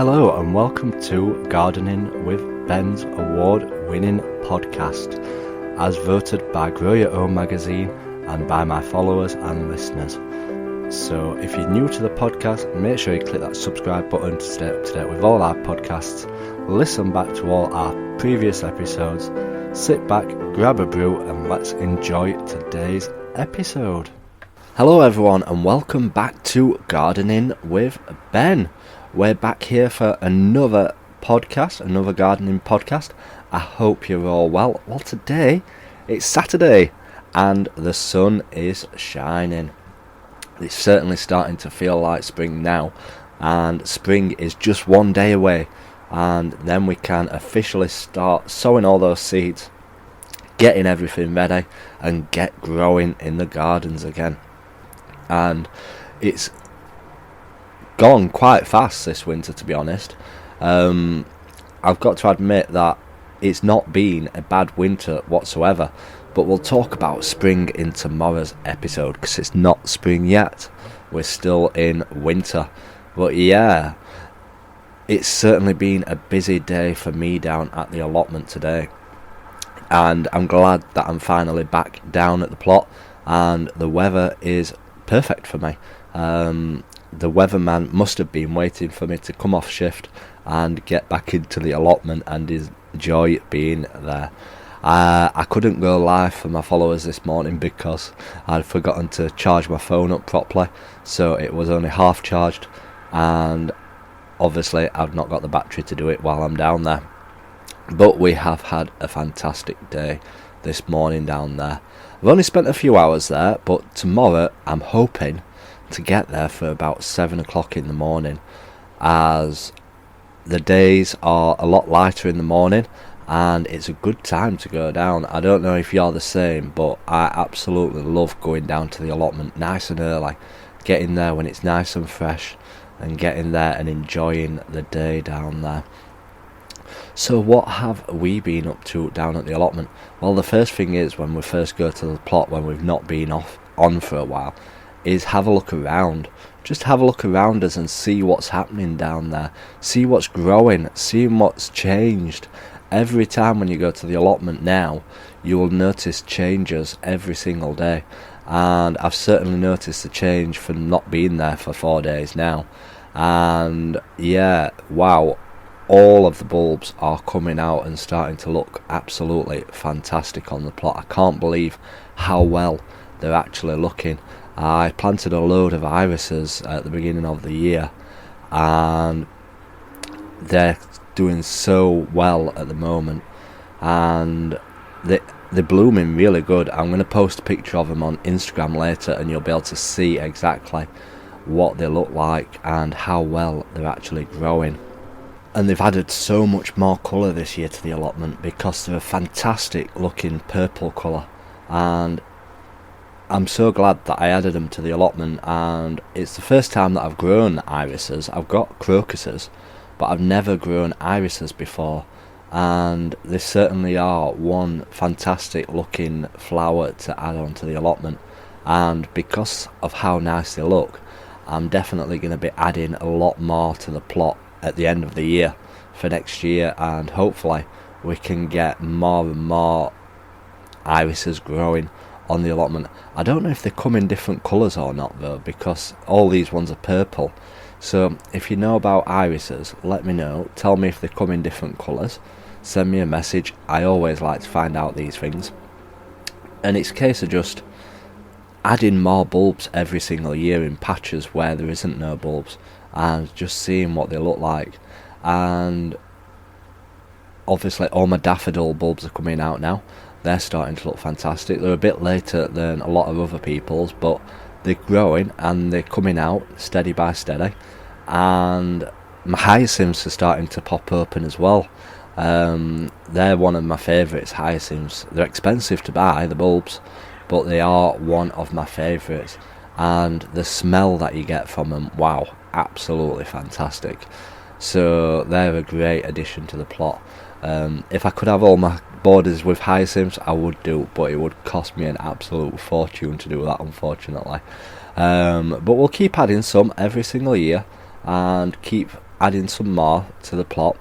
Hello and welcome to Gardening with Ben's award-winning podcast, as voted by Grow Your Own magazine and by my followers and listeners. So if you're new to the podcast, make sure you click that subscribe button to stay up to date with all our podcasts, listen back to all our previous episodes, sit back, grab a brew and let's enjoy today's episode. Hello everyone and welcome back to Gardening with Ben. We're back here for another podcast, another gardening podcast. I hope you're all well. Well, today it's Saturday and the sun is shining. It's certainly starting to feel like spring now, and spring is just one day away, and then we can officially start sowing all those seeds, getting everything ready and get growing in the gardens again. And it's gone quite fast this winter, to be honest. I've got to admit that it's not been a bad winter whatsoever, but we'll talk about spring in tomorrow's episode because it's not spring yet. We're still in winter. But yeah, it's certainly been a busy day for me down at the allotment today, and I'm glad that I'm finally back down at the plot and the weather is perfect for me. The weatherman must have been waiting for me to come off shift and get back into the allotment and enjoy being there. I couldn't go live for my followers this morning because I'd forgotten to charge my phone up properly, so it was only half charged, and obviously I've not got the battery to do it while I'm down there. But we have had a fantastic day this morning down there. I've only spent a few hours there, but tomorrow I'm hoping to get there for about 7 o'clock in the morning, as the days are a lot lighter in the morning and it's a good time to go down. I don't know if you're the same, but I absolutely love going down to the allotment nice and early, getting there when it's nice and fresh and getting there and enjoying the day down there. So what have we been up to down at the allotment? Well, the first thing is, when we first go to the plot when we've not been on for a while, is have a look around. Just have a look around us and see what's happening down there. See what's growing, see what's changed. Every time when you go to the allotment now, you will notice changes every single day. And I've certainly noticed the change from not being there for 4 days now. And yeah, wow, all of the bulbs are coming out and starting to look absolutely fantastic on the plot. I can't believe how well they're actually looking. I planted a load of irises at the beginning of the year and they're doing so well at the moment, and they're blooming really good. I'm going to post a picture of them on Instagram later and you'll be able to see exactly what they look like and how well they're actually growing. And they've added so much more colour this year to the allotment because they're a fantastic looking purple colour, and I'm so glad that I added them to the allotment. And it's the first time that I've grown irises. I've got crocuses, but I've never grown irises before, and they certainly are one fantastic looking flower to add on to the allotment. And because of how nice they look, I'm definitely going to be adding a lot more to the plot at the end of the year for next year, and hopefully we can get more and more irises growing on the allotment. I don't know if they come in different colours or not though, because all these ones are purple. So if you know about irises, let me know. Tell me if they come in different colours. Send me a message. I always like to find out these things. And it's a case of just adding more bulbs every single year in patches where there isn't no bulbs, and just seeing what they look like. And obviously all my daffodil bulbs are coming out now. They're starting to look fantastic. They're a bit later than a lot of other people's, but they're growing and they're coming out steady by steady. And my hyacinths are starting to pop open as well. They're one of my favourites, hyacinths. They're expensive to buy, the bulbs, but they are one of my favourites. And the smell that you get from them, wow, absolutely fantastic. So they're a great addition to the plot. If I could have all my borders with hyacinths, I would do, but it would cost me an absolute fortune to do that, unfortunately. But we'll keep adding some every single year and keep adding some more to the plot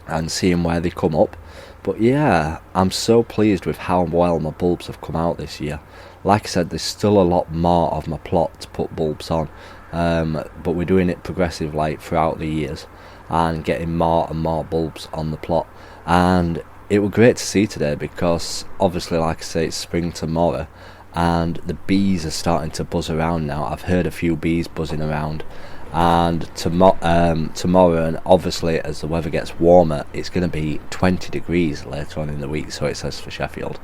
and seeing where they come up. But yeah, I'm so pleased with how well my bulbs have come out this year. Like I said, there's still a lot more of my plot to put bulbs on, but we're doing it progressive like throughout the years and getting more and more bulbs on the plot. And it was great to see today because obviously, like I say, it's spring tomorrow and the bees are starting to buzz around now. I've heard a few bees buzzing around, and tomorrow, and obviously as the weather gets warmer, it's going to be 20 degrees later on in the week, so it says for Sheffield.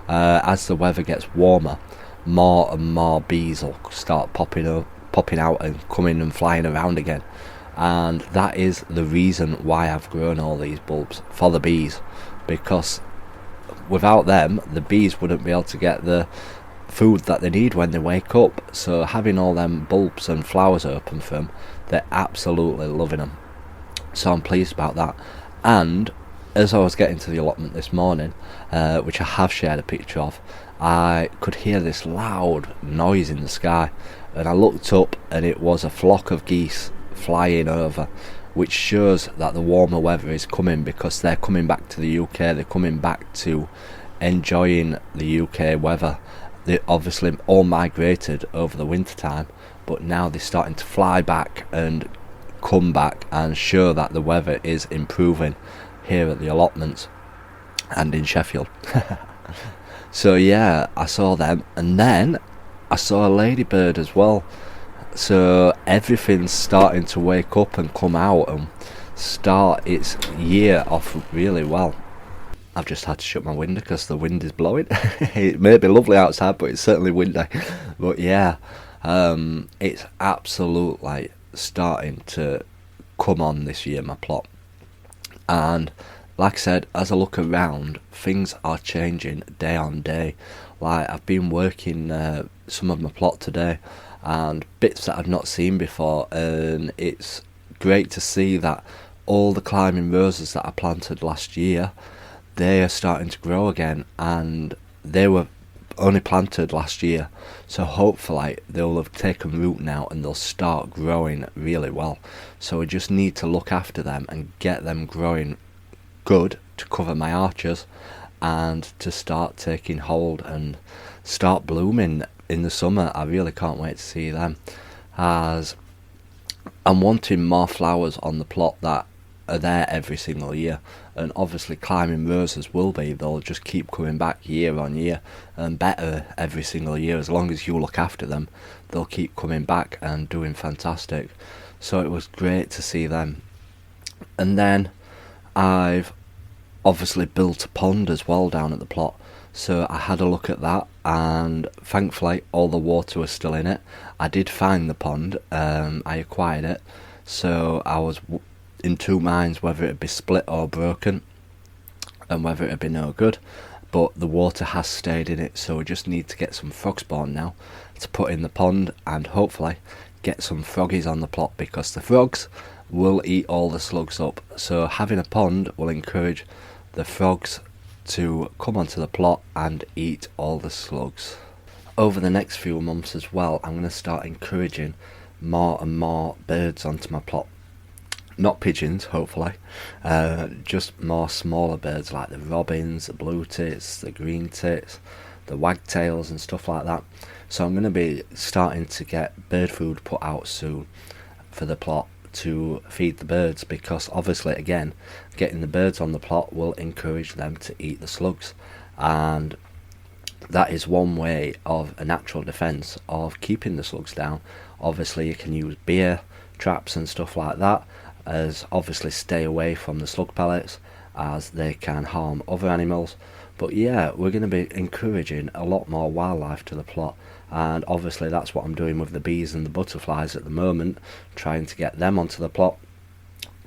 As the weather gets warmer, more and more bees will start popping out and coming and flying around again. And that is the reason why I've grown all these bulbs, for the bees, because without them the bees wouldn't be able to get the food that they need when they wake up. So having all them bulbs and flowers open for them, they're absolutely loving them. So I'm pleased about that. And as I was getting to the allotment this morning, which I have shared a picture of, I could hear this loud noise in the sky, and I looked up and it was a flock of geese flying over, which shows that the warmer weather is coming, because they're coming back to the UK. They're coming back to enjoying the UK weather. They obviously all migrated over the winter time, but now they're starting to fly back and come back and show that the weather is improving here at the allotments and in Sheffield. So yeah, I saw them, and then I saw a ladybird as well. So everything's starting to wake up and come out and start its year off really well. I've just had to shut my window because the wind is blowing. It may be lovely outside, but it's certainly windy. But yeah, it's absolutely starting to come on this year, my plot. And like I said, as I look around, things are changing day on day. Like, I've been working some of my plot today, and bits that I've not seen before, and it's great to see that all the climbing roses that I planted last year, they are starting to grow again, and they were only planted last year, so hopefully they'll have taken root now and they'll start growing really well. So we just need to look after them and get them growing good to cover my arches and to start taking hold and start blooming in the summer. I really can't wait to see them, as I'm wanting more flowers on the plot that are there every single year. And obviously climbing roses will be, they'll just keep coming back year on year and better every single year. As long as you look after them, they'll keep coming back and doing fantastic. So it was great to see them. And then I've obviously built a pond as well down at the plot, so I had a look at that, and thankfully all the water was still in it. I did find the pond, I acquired it, so I was in two minds whether it'd be split or broken and whether it'd be no good, but the water has stayed in it. So we just need to get some frog spawn now to put in the pond and hopefully get some froggies on the plot, because the frogs will eat all the slugs up. So having a pond will encourage the frogs to come onto the plot and eat all the slugs. Over the next few months as well, I'm going to start encouraging more and more birds onto my plot. Not pigeons, hopefully, just more smaller birds like the robins, the blue tits, the green tits, the wagtails and stuff like that. So I'm going to be starting to get bird food put out soon for the plot to feed the birds, because obviously again, getting the birds on the plot will encourage them to eat the slugs, and that is one way of a natural defence of keeping the slugs down. Obviously you can use beer traps and stuff like that, as obviously stay away from the slug pellets as they can harm other animals. But yeah, we're going to be encouraging a lot more wildlife to the plot, and obviously that's what I'm doing with the bees and the butterflies at the moment, trying to get them onto the plot.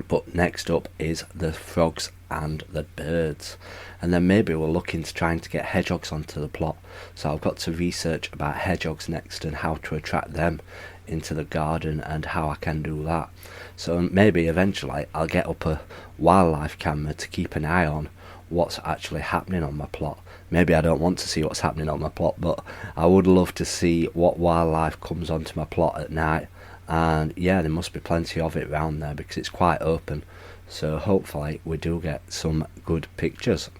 But next up is the frogs and the birds, and then maybe we're looking to trying to get hedgehogs onto the plot. So I've got to research about hedgehogs next and how to attract them into the garden and how I can do that. So maybe eventually I'll get up a wildlife camera to keep an eye on what's actually happening on my plot. Maybe I don't want to see what's happening on my plot, but I would love to see what wildlife comes onto my plot at night and yeah, there must be plenty of it around there because it's quite open, so hopefully we do get some good pictures.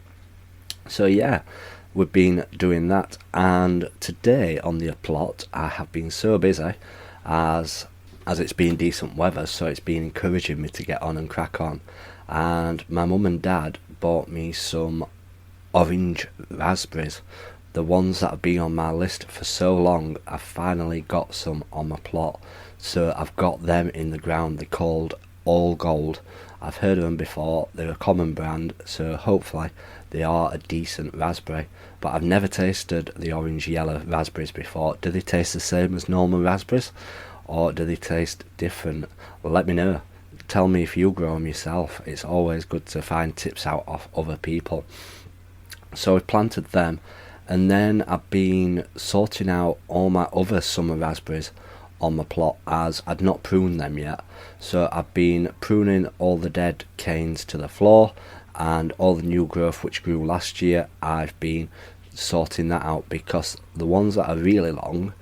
So yeah, we've been doing that, and today on the plot I have been so busy as it's been decent weather, so it's been encouraging me to get on and crack on. And my mum and dad bought me some orange raspberries, the ones that have been on my list for so long. I've finally got some on my plot, so I've got them in the ground. They're called All Gold. I've heard of them before, they're a common brand, so hopefully they are a decent raspberry, but I've never tasted the orange yellow raspberries before. Do they taste the same as normal raspberries, or do they taste different? Well, let me know. Tell me if you grow them yourself. It's always good to find tips out of other people. So I planted them, and then I've been sorting out all my other summer raspberries on my plot, as I'd not pruned them yet. So I've been pruning all the dead canes to the floor, and all the new growth which grew last year, I've been sorting that out, because the ones that are really long,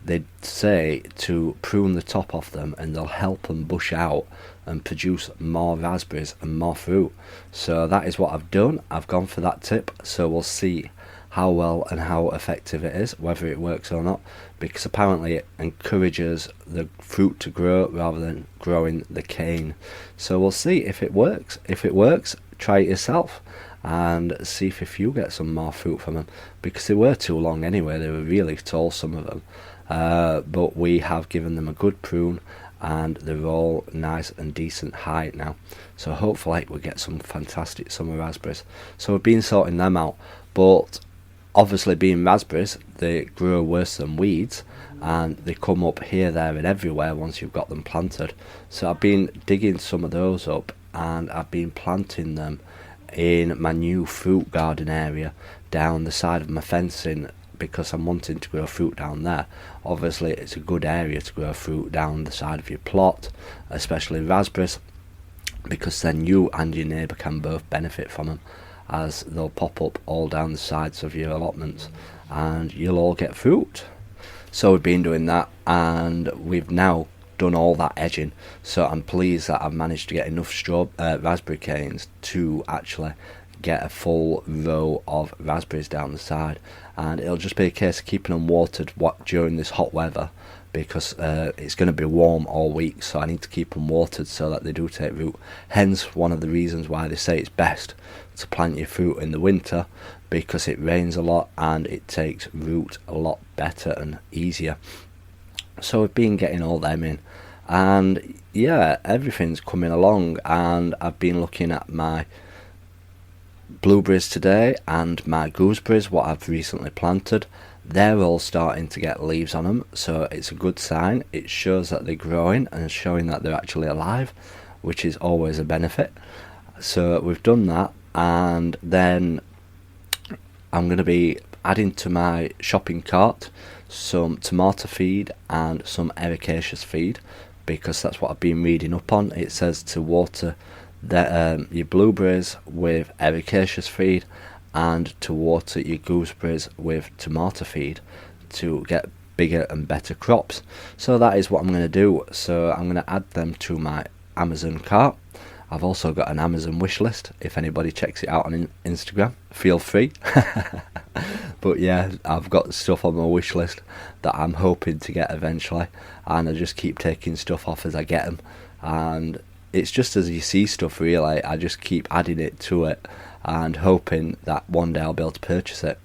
they say to prune the top off them and they'll help them bush out and produce more raspberries and more fruit. So that is what I've done. I've gone for that tip, so we'll see how well and how effective it is, whether it works or not, because apparently it encourages the fruit to grow rather than growing the cane. So we'll see if it works. If it works, try it yourself and see if you get some more fruit from them, because they were too long anyway. They were really tall, some of them, but we have given them a good prune and they're all nice and decent height now, so hopefully we'll get some fantastic summer raspberries. So we've been sorting them out, but obviously being raspberries, they grow worse than weeds, and they come up here, there and everywhere once you've got them planted. So I've been digging some of those up, and I've been planting them in my new fruit garden area down the side of my fencing, because I'm wanting to grow fruit down there. Obviously it's a good area to grow fruit down the side of your plot, especially raspberries, because then you and your neighbour can both benefit from them, as they'll pop up all down the sides of your allotments and you'll all get fruit. So we've been doing that, and we've now done all that edging, so I'm pleased that I've managed to get enough raspberry canes to actually get a full row of raspberries down the side. And it'll just be a case of keeping them watered during this hot weather, because it's going to be warm all week, so I need to keep them watered so that they do take root. Hence one of the reasons why they say it's best to plant your fruit in the winter, because it rains a lot and it takes root a lot better and easier. So we've been getting all them in, and yeah, everything's coming along. And I've been looking at my blueberries today and my gooseberries, what I've recently planted. They're all starting to get leaves on them, so it's a good sign. It shows that they're growing and showing that they're actually alive, which is always a benefit. So we've done that, and then I'm going to be adding to my shopping cart some tomato feed and some ericaceous feed, because that's what I've been reading up on. It says to water your blueberries with ericaceous feed and to water your gooseberries with tomato feed to get bigger and better crops. So that is what I'm going to do. So I'm going to add them to my Amazon cart. I've also got an Amazon wish list. If anybody checks it out on Instagram, feel free. But yeah, I've got stuff on my wish list that I'm hoping to get eventually, and I just keep taking stuff off as I get them. And it's just as you see stuff, really, I just keep adding it to it and hoping that one day I'll be able to purchase it.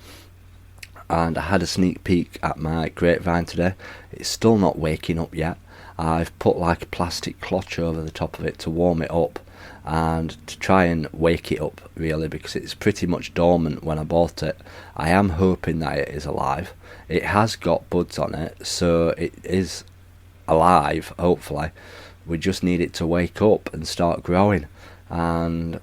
And I had a sneak peek at my grapevine today. It's still not waking up yet. I've put like a plastic cloth over the top of it to warm it up and to try and wake it up, really, because it's pretty much dormant when I bought it. I am hoping that it is alive. It has got buds on it, so it is alive, hopefully. We just need it to wake up and start growing. And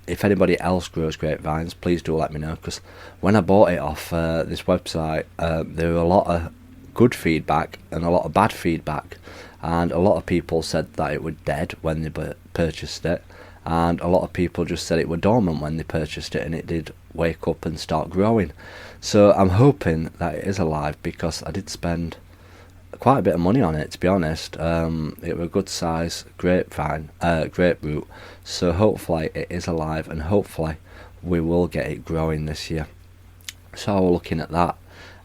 if anybody else grows grapevines, please do let me know, because when I bought it off this website, there were a lot of good feedback and a lot of bad feedback, and a lot of people said that it was dead when they purchased it, and a lot of people just said it were dormant when they purchased it and it did wake up and start growing. So I'm hoping that it is alive, because I did spend quite a bit of money on it, to be honest. It was a good size grapefruit, so hopefully it is alive, and hopefully we will get it growing this year. So we're looking at that.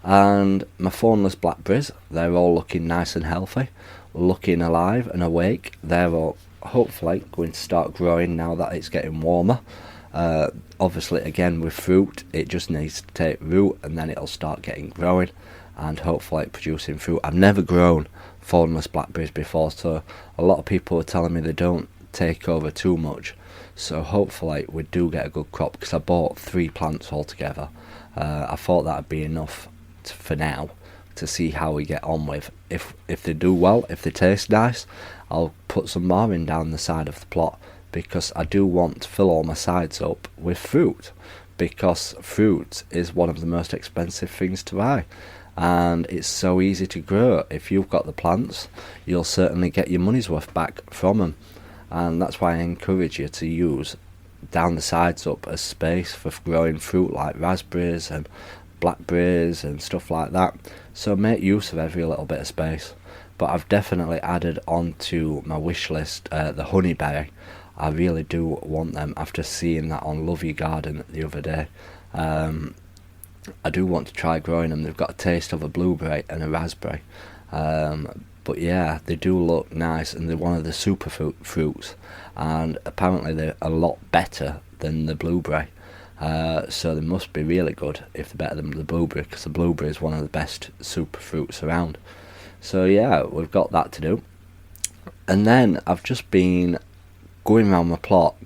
And my thornless blackberries, they're all looking nice and healthy, looking alive and awake. They're all hopefully going to start growing now that it's getting warmer. Obviously, again, with fruit, it just needs to take root and then it'll start getting growing and hopefully producing fruit. I've never grown thornless blackberries before, so a lot of people are telling me they don't take over too much. So hopefully we do get a good crop, because I bought 3 plants altogether. I thought that'd be enough for now to see how we get on with. If they do well, if they taste nice, I'll put some more in down the side of the plot, because I do want to fill all my sides up with fruit, because fruit is one of the most expensive things to buy, and it's so easy to grow. If you've got the plants, you'll certainly get your money's worth back from them, and that's why I encourage you to use down the sides up as space for growing fruit like raspberries and blackberries and stuff like that. So make use of every little bit of space. But I've definitely added onto my wish list the honeyberry. I really do want them after seeing that on Love Your Garden the other day. I do want to try growing them. They've got a taste of a blueberry and a raspberry. But yeah, they do look nice, and they're one of the super fruits, and apparently they're a lot better than the blueberry. So they must be really good if they're better than the blueberry, because the blueberry is one of the best super fruits around. So yeah, we've got that to do. And then I've just been going around my plot,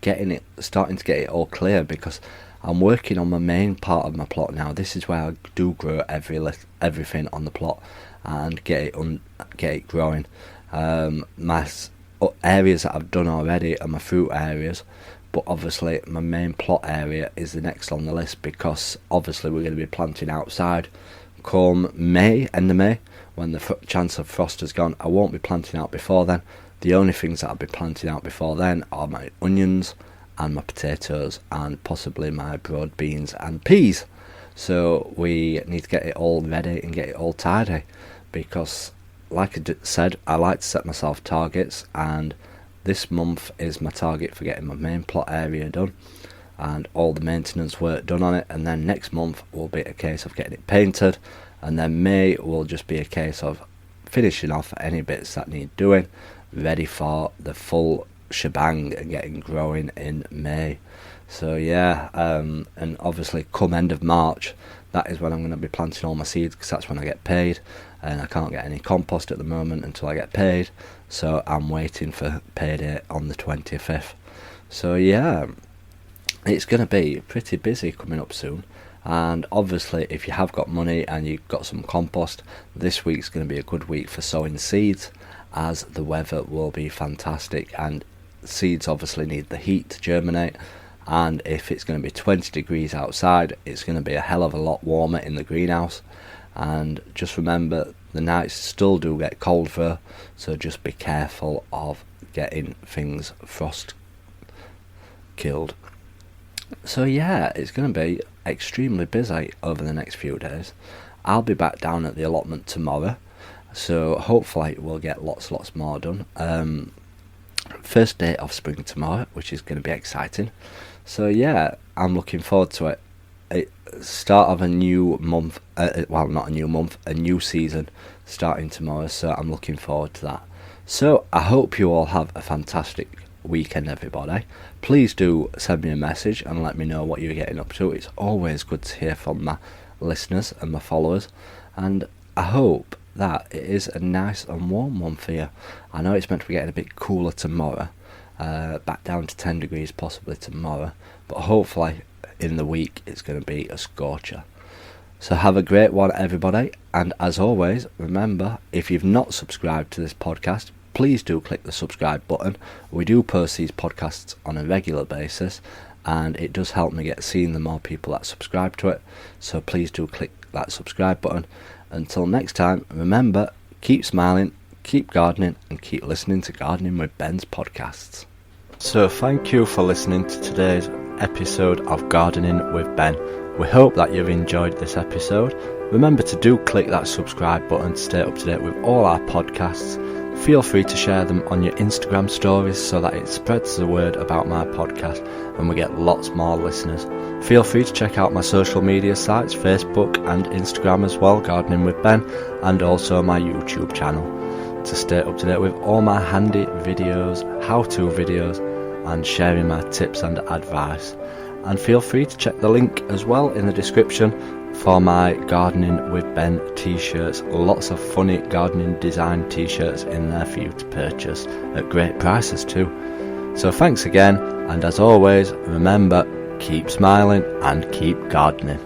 starting to get it all clear, because I'm working on my main part of my plot now. This is where I do grow everything on the plot and get it growing. My areas that I've done already are my fruit areas, but obviously my main plot area is the next on the list, because obviously we're going to be planting outside come May, end of May, when the chance of frost has gone. I won't be planting out before then. The only things that I'll be planting out before then are my onions and my potatoes and possibly my broad beans and peas. So we need to get it all ready and get it all tidy, because like I said, I like to set myself targets, and this month is my target for getting my main plot area done and all the maintenance work done on it, and then next month will be a case of getting it painted, and then May will just be a case of finishing off any bits that need doing, ready for the full shebang and getting growing in May. So yeah, and obviously come end of March, that is when I'm going to be planting all my seeds, because that's when I get paid, and I can't get any compost at the moment until I get paid, so I'm waiting for payday on the 25th. So yeah, it's going to be pretty busy coming up soon. And obviously if you have got money and you've got some compost, this week's going to be a good week for sowing seeds, as the weather will be fantastic, and seeds obviously need the heat to germinate, and if it's going to be 20 degrees outside, it's going to be a hell of a lot warmer in the greenhouse. And just remember, the nights still do get cold though, so just be careful of getting things frost killed. So yeah, it's going to be extremely busy over the next few days. I'll be back down at the allotment tomorrow, so hopefully we'll get lots more done. First day of spring tomorrow, which is going to be exciting. So yeah, I'm looking forward to it. Start of a new month, well, not a new month, a new season starting tomorrow, so I'm looking forward to that. So I hope you all have a fantastic weekend, everybody. Please do send me a message and let me know what you're getting up to. It's always good to hear from my listeners and my followers, and I hope that it is a nice and warm one for you. I know it's meant to be getting a bit cooler tomorrow, back down to 10 degrees possibly tomorrow, but hopefully in the week it's going to be a scorcher. So have a great one, everybody, and as always, remember, if you've not subscribed to this podcast, please do click the subscribe button. We do post these podcasts on a regular basis, and it does help me get seen the more people that subscribe to it, so please do click that subscribe button. Until next time, remember, keep smiling, keep gardening, and keep listening to Gardening with Ben's podcasts. So thank you for listening to today's episode of Gardening with Ben. We hope that you've enjoyed this episode, Remember to do click that subscribe button to stay up to date with all our podcasts. Feel free to share them on your Instagram stories so that it spreads the word about my podcast and we get lots more listeners. Feel free to check out my social media sites, Facebook and Instagram as well, Gardening with Ben, and also my YouTube channel to stay up to date with all my handy videos, how-to videos, and sharing my tips and advice. And feel free to check the link as well in the description for my Gardening with Ben t-shirts. Lots of funny gardening design t-shirts in there for you to purchase at great prices too. So thanks again, and as always, remember, keep smiling and keep gardening.